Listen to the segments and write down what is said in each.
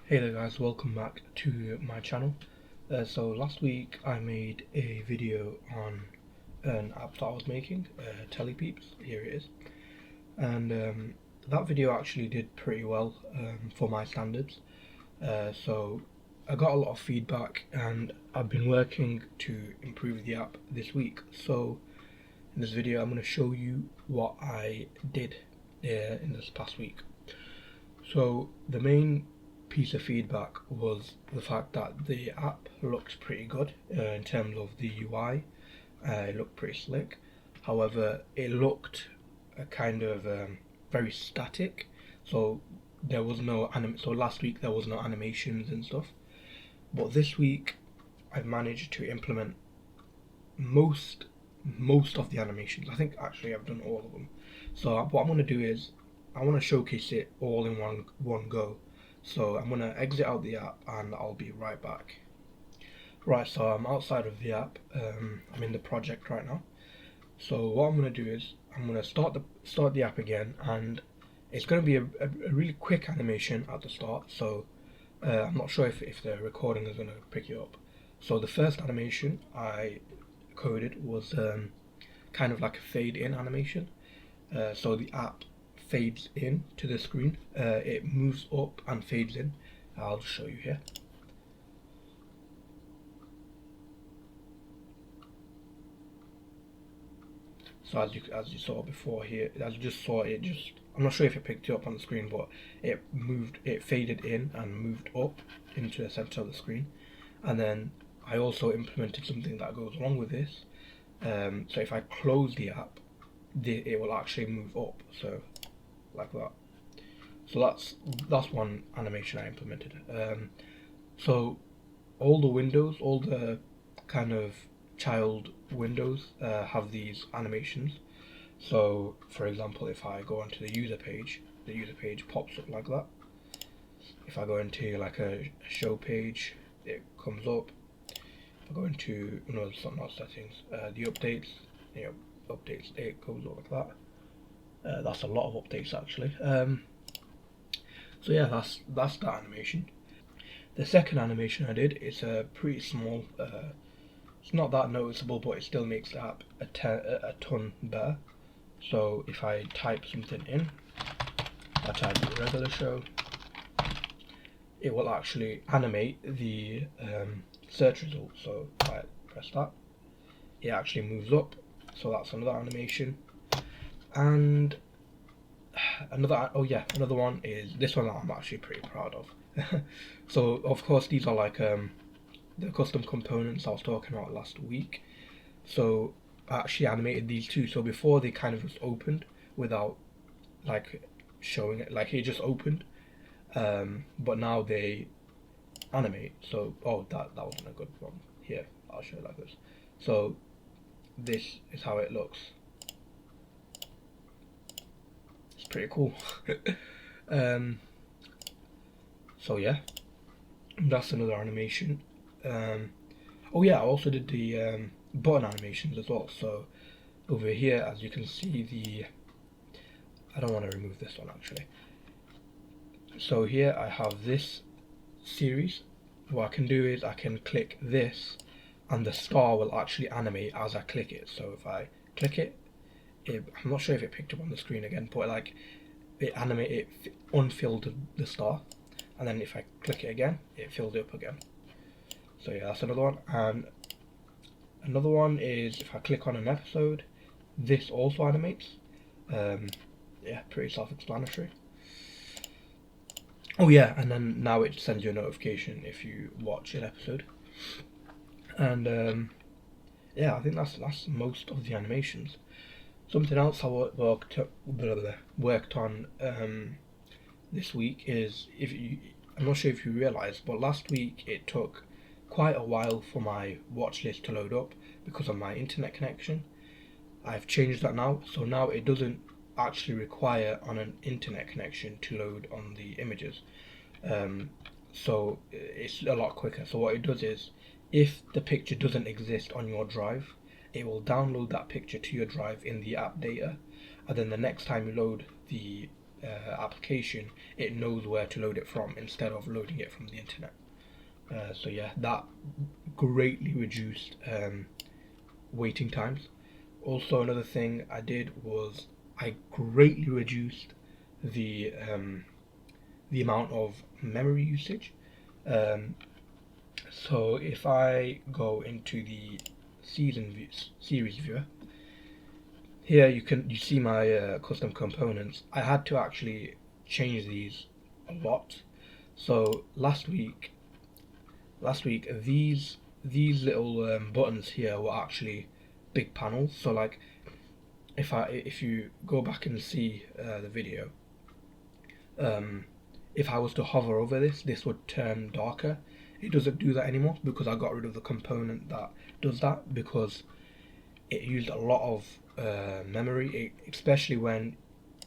Hey there guys, welcome back to my channel. So last week I made a video on an app that I was making, TelePeeps, here it is. And that video actually did pretty well for my standards. So I got a lot of feedback and I've been working to improve the app this week. So in this video I'm going to show you what I did in this past week. So the main piece of feedback was the fact that the app looks pretty good in terms of the UI. It looked pretty slick. However, it looked kind of very static. So there was no So last week there was no animations and stuff. But this week I've managed to implement most of the animations. I think actually I've done all of them. So what I'm going to do is I want to showcase it all in one go. So I'm going to exit out the app and I'll be right back. Right, so I'm outside of the app. I'm in the project right now. So what I'm going to do is I'm going to start the app again, and it's going to be a really quick animation at the start. So I'm not sure if the recording is going to pick you up. So the first animation I coded was kind of like a fade in animation. So the app fades in to the screen, it moves up and fades in. I'll just show you here. So as you saw before here, as you just saw it, I'm not sure if it picked it up on the screen, but it faded in and moved up into the center of the screen. And then I also implemented something that goes along with this. So if I close the app, it will actually move up. So like that. So that's one animation I implemented. So all the windows, all the kind of child windows have these animations. So for example, if I go onto the user page pops up like that. If I go into like a show page, it comes up. If I go into not settings, the updates, updates, it goes up like that. That's a lot of updates actually. So yeah, that's that animation. The second animation I did is pretty small. It's not that noticeable, but it still makes the app a ton better. So if I type something in, I type regular show, it will actually animate the search result. So if I press that, it actually moves up. So that's another animation. And another one is this one that I'm actually pretty proud of. So of course these are like the custom components I was talking about last week. So I actually animated these two. So before they kind of just opened without like showing it, like it just opened, but now they animate. So that wasn't a good one. Here, I'll show it like this. So this is how it looks. Pretty cool. So yeah, that's another animation. Oh yeah, I also did the button animations as well. So over here, as you can see, I don't want to remove this one actually. So here I have this series. What I can do is I can click this and the star will actually animate as I click it. So if I click it, I'm not sure if it picked up on the screen again, but like it unfilled the star, and then if I click it again, it filled it up again. So yeah, that's another one. And another one is if I click on an episode, this also animates. Yeah, pretty self-explanatory. Oh yeah, and then now it sends you a notification if you watch an episode. And yeah, I think that's most of the animations. Something else I worked on this week is, I'm not sure if you realised, but last week it took quite a while for my watch list to load up because of my internet connection. I've changed that now, so now it doesn't actually require on an internet connection to load on the images. So it's a lot quicker. So what it does is, if the picture doesn't exist on your drive, it will download that picture to your drive in the app data, and then the next time you load the application, it knows where to load it from instead of loading it from the internet. So yeah, that greatly reduced waiting times. Also, another thing I did was I greatly reduced the amount of memory usage. Um, so if I go into the series viewer, here you see my custom components. I had to actually change these a lot. So last week these little buttons here were actually big panels. So like if you go back and see the video, if I was to hover over this would turn darker. It doesn't do that anymore because I got rid of the component that does that, because it used a lot of memory, especially when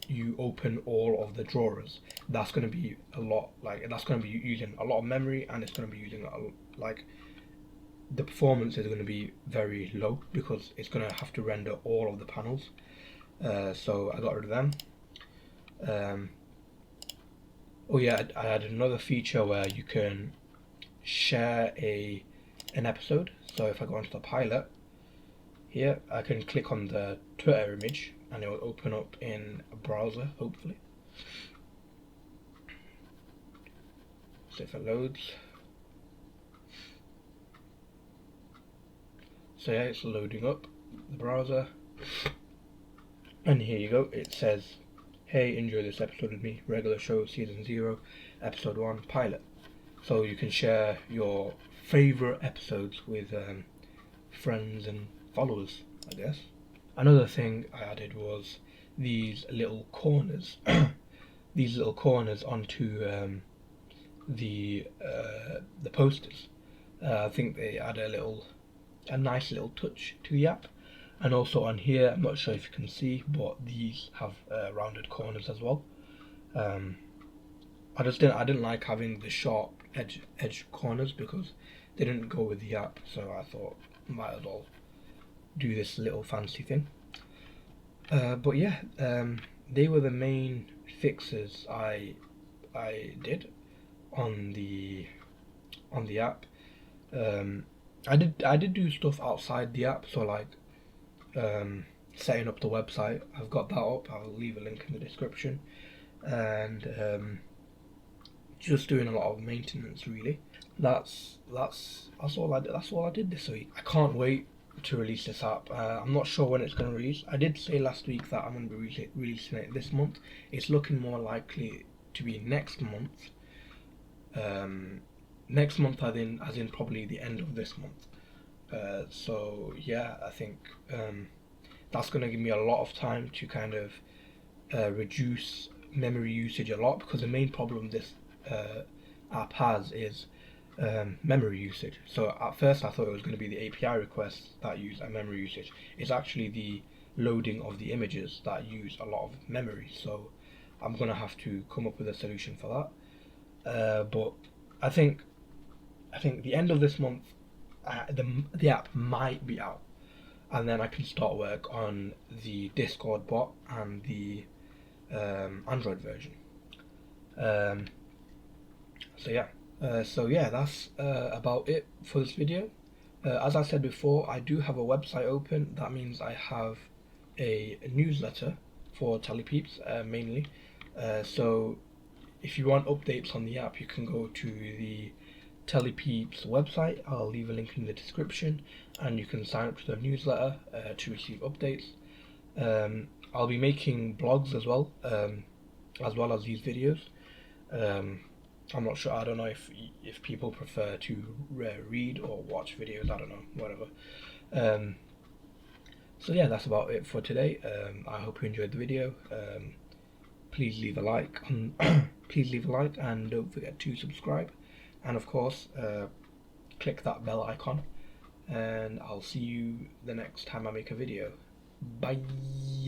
you open all of the drawers. That's going to be a lot, like that's going to be using a lot of memory, and it's going to be using like the performance is going to be very low because it's going to have to render all of the panels. So I got rid of them. Oh yeah, I added another feature where you can share an episode. So if I go onto the pilot here, I can click on the Twitter image and it will open up in a browser, hopefully. So if it loads, so yeah, it's loading up the browser, and here you go. It says, "Hey, enjoy this episode with me, regular show, season 0, episode 1, pilot." So you can share your favorite episodes with friends and followers, I guess. Another thing I added was these little corners, these little corners onto the posters. I think they add a nice little touch to the app. And also on here, I'm not sure if you can see, but these have rounded corners as well. I didn't like having the sharp edge corners because they didn't go with the app. So I thought might as well do this little fancy thing. But yeah, they were the main fixes I did on the app. I did do stuff outside the app, so like setting up the website. I've got that up. I'll leave a link in the description, and just doing a lot of maintenance. Really, that's all I did. That's all I did this week. I can't wait to release this app. I'm not sure when it's going to release. I did say last week that I'm going to be releasing it this month. It's looking more likely to be next month. Next month, as in probably the end of this month. So yeah, I think that's going to give me a lot of time to kind of reduce memory usage a lot, because the main problem this app has is memory usage. So at first I thought it was going to be the API requests that use a memory usage. It's actually the loading of the images that use a lot of memory. So I'm going to have to come up with a solution for that. But I think the end of this month, the app might be out, and then I can start work on the Discord bot and the Android version. So yeah, that's about it for this video. As I said before, I do have a website open. That means I have a newsletter for TelePeeps mainly. So if you want updates on the app, you can go to the TelePeeps website. I'll leave a link in the description, and you can sign up to the newsletter to receive updates. I'll be making blogs as well as these videos. I'm not sure. I don't know if people prefer to read or watch videos. I don't know. Whatever. So yeah, that's about it for today. I hope you enjoyed the video. Please leave a like. Please leave a like, and don't forget to subscribe. And of course, click that bell icon. And I'll see you the next time I make a video. Bye.